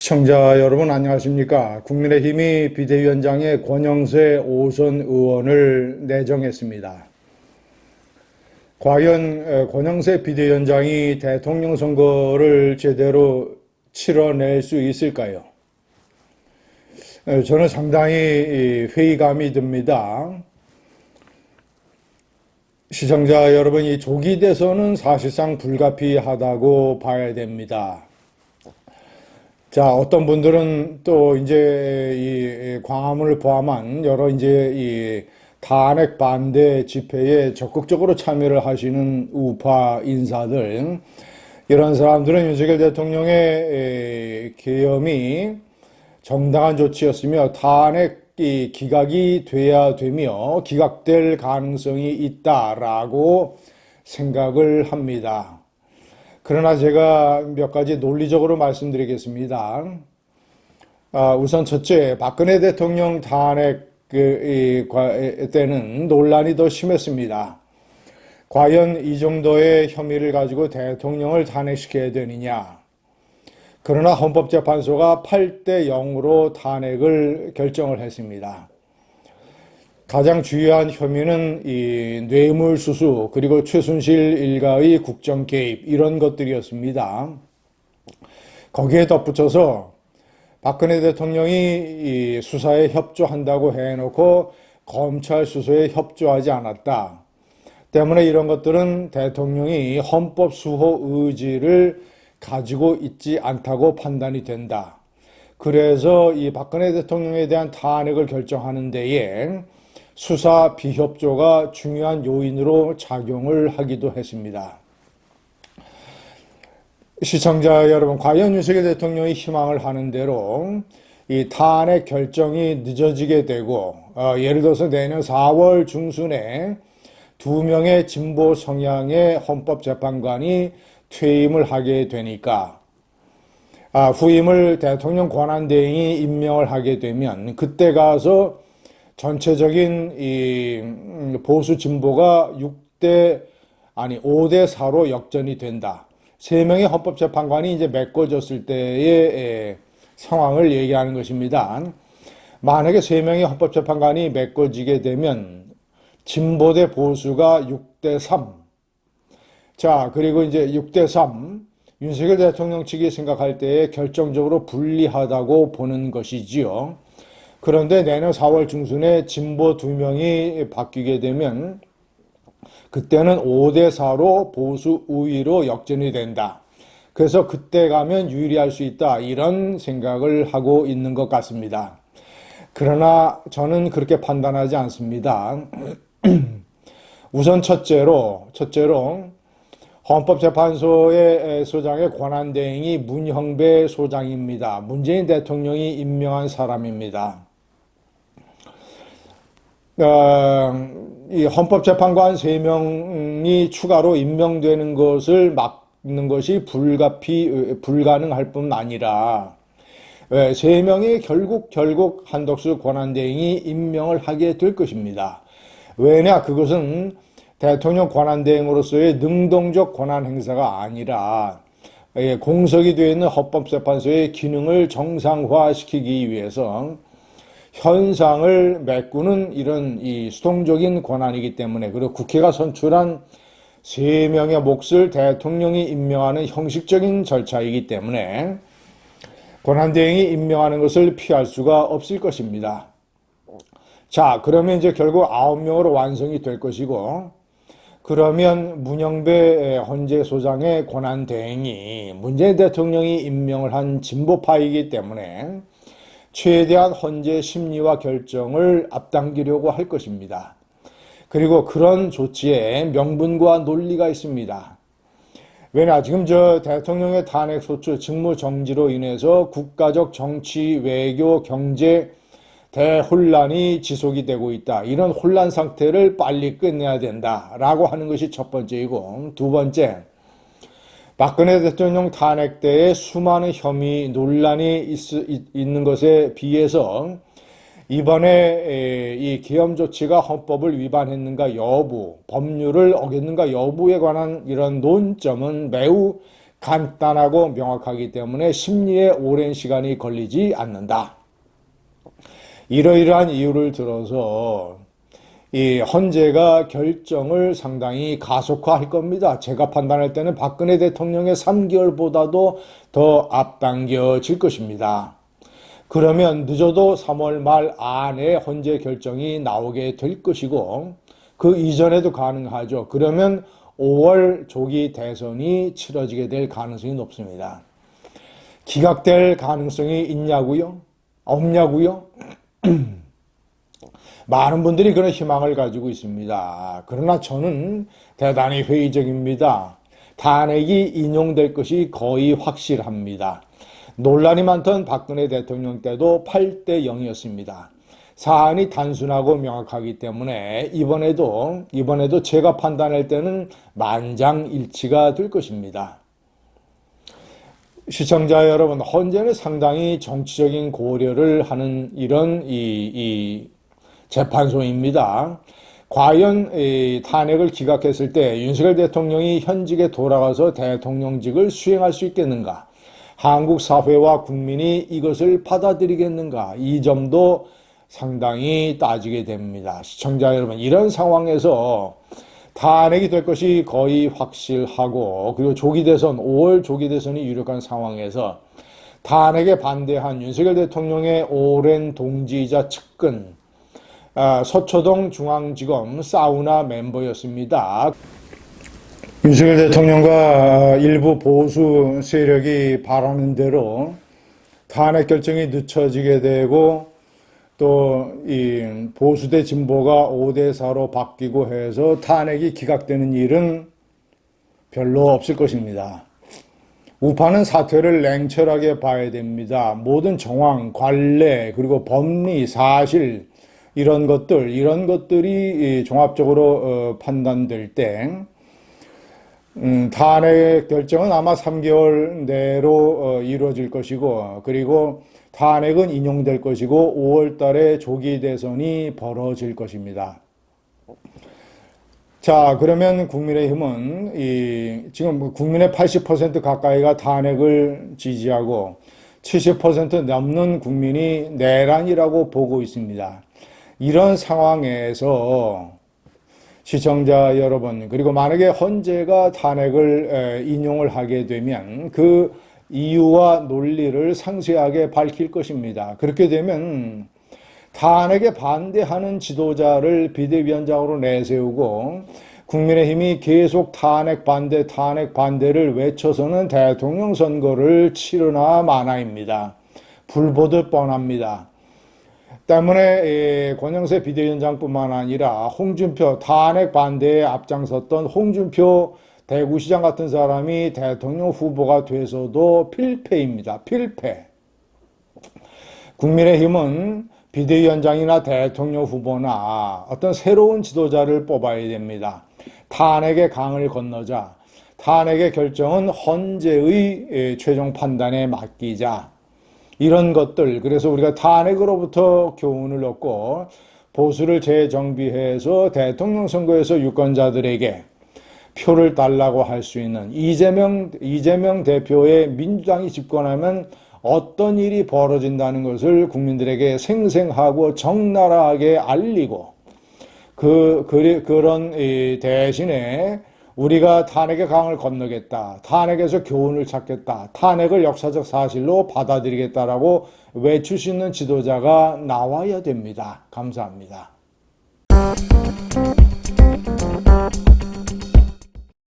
시청자 여러분 안녕하십니까? 국민의힘이 비대위원장에 권영세 5선 의원을 내정했습니다. 과연 권영세 비대위원장이 대통령 선거를 제대로 치러낼 수 있을까요? 저는 상당히 회의감이 듭니다. 시청자 여러분, 이 조기 대선은 사실상 불가피하다고 봐야 됩니다. 자, 어떤 분들은 또 이제 이 광화문을 포함한 여러 이제 이 탄핵 반대 집회에 적극적으로 참여를 하시는 우파 인사들, 이런 사람들은 윤석열 대통령의 계엄이 정당한 조치였으며 탄핵이 기각이 돼야 되며 기각될 가능성이 있다라고 생각을 합니다. 그러나 제가 몇 가지 논리적으로 말씀드리겠습니다. 우선 첫째, 박근혜 대통령 탄핵 때는 논란이 더 심했습니다. 과연 이 정도의 혐의를 가지고 대통령을 탄핵시켜야 되느냐. 그러나 헌법재판소가 8대 0으로 탄핵을 결정을 했습니다. 가장 주요한 혐의는 이 뇌물수수 그리고 최순실 일가의 국정 개입 이런 것들이었습니다. 거기에 덧붙여서 박근혜 대통령이 이 수사에 협조한다고 해놓고 검찰 수사에 협조하지 않았다. 때문에 이런 것들은 대통령이 헌법 수호 의지를 가지고 있지 않다고 판단이 된다. 그래서 이 박근혜 대통령에 대한 탄핵을 결정하는 데에 수사 비협조가 중요한 요인으로 작용을 하기도 했습니다. 시청자 여러분, 과연 윤석열 대통령이 희망을 하는 대로 이 탄핵 결정이 늦어지게 되고 예를 들어서 내년 4월 중순에 2명의 진보 성향의 헌법재판관이 퇴임을 하게 되니까 후임을 대통령 권한대행이 임명을 하게 되면 그때 가서 전체적인 이 보수 진보가 5대 4로 역전이 된다. 3명의 헌법재판관이 이제 메꿔졌을 때의 상황을 얘기하는 것입니다. 만약에 3명의 헌법재판관이 메꿔지게 되면 진보 대 보수가 6대 3. 자, 그리고 이제 6대 3. 윤석열 대통령 측이 생각할 때에 결정적으로 불리하다고 보는 것이지요. 그런데 내년 4월 중순에 진보 2명이 바뀌게 되면 그때는 5대 4로 보수 우위로 역전이 된다. 그래서 그때 가면 유리할 수 있다. 이런 생각을 하고 있는 것 같습니다. 그러나 저는 그렇게 판단하지 않습니다. 우선 첫째로 헌법재판소의 소장의 권한대행이 문형배 소장입니다. 문재인 대통령이 임명한 사람입니다. 이 헌법재판관 3명이 추가로 임명되는 것을 막는 것이 불가능할 뿐 아니라 3명이 결국 한덕수 권한대행이 임명을 하게 될 것입니다. 왜냐? 그것은 대통령 권한대행으로서의 능동적 권한 행사가 아니라 공석이 되어 있는 헌법재판소의 기능을 정상화시키기 위해서 현상을 메꾸는 이런 이 수동적인 권한이기 때문에, 그리고 국회가 선출한 3명의 몫을 대통령이 임명하는 형식적인 절차이기 때문에 권한대행이 임명하는 것을 피할 수가 없을 것입니다. 자, 그러면 이제 결국 9명으로 완성이 될 것이고, 그러면 문형배 헌재소장의 권한대행이 문재인 대통령이 임명을 한 진보파이기 때문에 최대한 헌재 심리와 결정을 앞당기려고 할 것입니다. 그리고 그런 조치에 명분과 논리가 있습니다. 왜냐, 지금 대통령의 탄핵소추 직무정지로 인해서 국가적 정치, 외교, 경제 대혼란이 지속이 되고 있다. 이런 혼란 상태를 빨리 끝내야 된다라고 하는 것이 첫 번째이고, 두 번째, 박근혜 대통령 탄핵 때의 수많은 혐의 논란이 있는 것에 비해서 이번에 이 계엄 조치가 헌법을 위반했는가 여부, 법률을 어겼는가 여부에 관한 이런 논점은 매우 간단하고 명확하기 때문에 심리에 오랜 시간이 걸리지 않는다. 이러이러한 이유를 들어서 이 헌재가 결정을 상당히 가속화할 겁니다. 제가 판단할 때는 박근혜 대통령의 3개월보다도 더 앞당겨질 것입니다. 그러면 늦어도 3월 말 안에 헌재 결정이 나오게 될 것이고 그 이전에도 가능하죠. 그러면 5월 조기 대선이 치러지게 될 가능성이 높습니다. 기각될 가능성이 있냐고요? 없냐고요? 많은 분들이 그런 희망을 가지고 있습니다. 그러나 저는 대단히 회의적입니다. 탄핵이 인용될 것이 거의 확실합니다. 논란이 많던 박근혜 대통령 때도 8대 0이었습니다. 사안이 단순하고 명확하기 때문에 이번에도 제가 판단할 때는 만장일치가 될 것입니다. 시청자 여러분, 헌재는 상당히 정치적인 고려를 하는 이런 재판소입니다. 과연 탄핵을 기각했을 때 윤석열 대통령이 현직에 돌아가서 대통령직을 수행할 수 있겠는가? 한국 사회와 국민이 이것을 받아들이겠는가? 이 점도 상당히 따지게 됩니다. 시청자 여러분, 이런 상황에서 탄핵이 될 것이 거의 확실하고 그리고 조기 대선, 5월 조기 대선이 유력한 상황에서 탄핵에 반대한 윤석열 대통령의 오랜 동지이자 측근 서초동 중앙지검 사우나 멤버였습니다. 윤석열 대통령과 일부 보수 세력이 바라는 대로 탄핵 결정이 늦춰지게 되고 또 이 보수 대 진보가 5대 4로 바뀌고 해서 탄핵이 기각되는 일은 별로 없을 것입니다. 우파는 사태를 냉철하게 봐야 됩니다. 모든 정황, 관례, 그리고 법리, 사실 이런 것들이 종합적으로 판단될 때 탄핵 결정은 아마 3개월 내로 이루어질 것이고 그리고 탄핵은 인용될 것이고 5월 달에 조기 대선이 벌어질 것입니다. 자, 그러면 국민의힘은 지금 국민의 80% 가까이가 탄핵을 지지하고 70% 넘는 국민이 내란이라고 보고 있습니다. 이런 상황에서 시청자 여러분, 그리고 만약에 헌재가 탄핵을 인용을 하게 되면 그 이유와 논리를 상세하게 밝힐 것입니다. 그렇게 되면 탄핵에 반대하는 지도자를 비대위원장으로 내세우고 국민의힘이 계속 탄핵 반대를 외쳐서는 대통령 선거를 치르나 마나입니다. 불보듯 뻔합니다. 때문에 권영세 비대위원장뿐만 아니라 홍준표 탄핵 반대에 앞장섰던 홍준표 대구시장 같은 사람이 대통령 후보가 돼서도 필패입니다. 필패. 국민의힘은 비대위원장이나 대통령 후보나 어떤 새로운 지도자를 뽑아야 됩니다. 탄핵의 강을 건너자. 탄핵의 결정은 헌재의 최종 판단에 맡기자. 이런 것들, 그래서 우리가 탄핵으로부터 교훈을 얻고 보수를 재정비해서 대통령 선거에서 유권자들에게 표를 달라고 할 수 있는 이재명 대표의 민주당이 집권하면 어떤 일이 벌어진다는 것을 국민들에게 생생하고 적나라하게 알리고 그런 대신에 우리가 탄핵의 강을 건너겠다. 탄핵에서 교훈을 찾겠다. 탄핵을 역사적 사실로 받아들이겠다라고 외칠 수 있는 지도자가 나와야 됩니다. 감사합니다.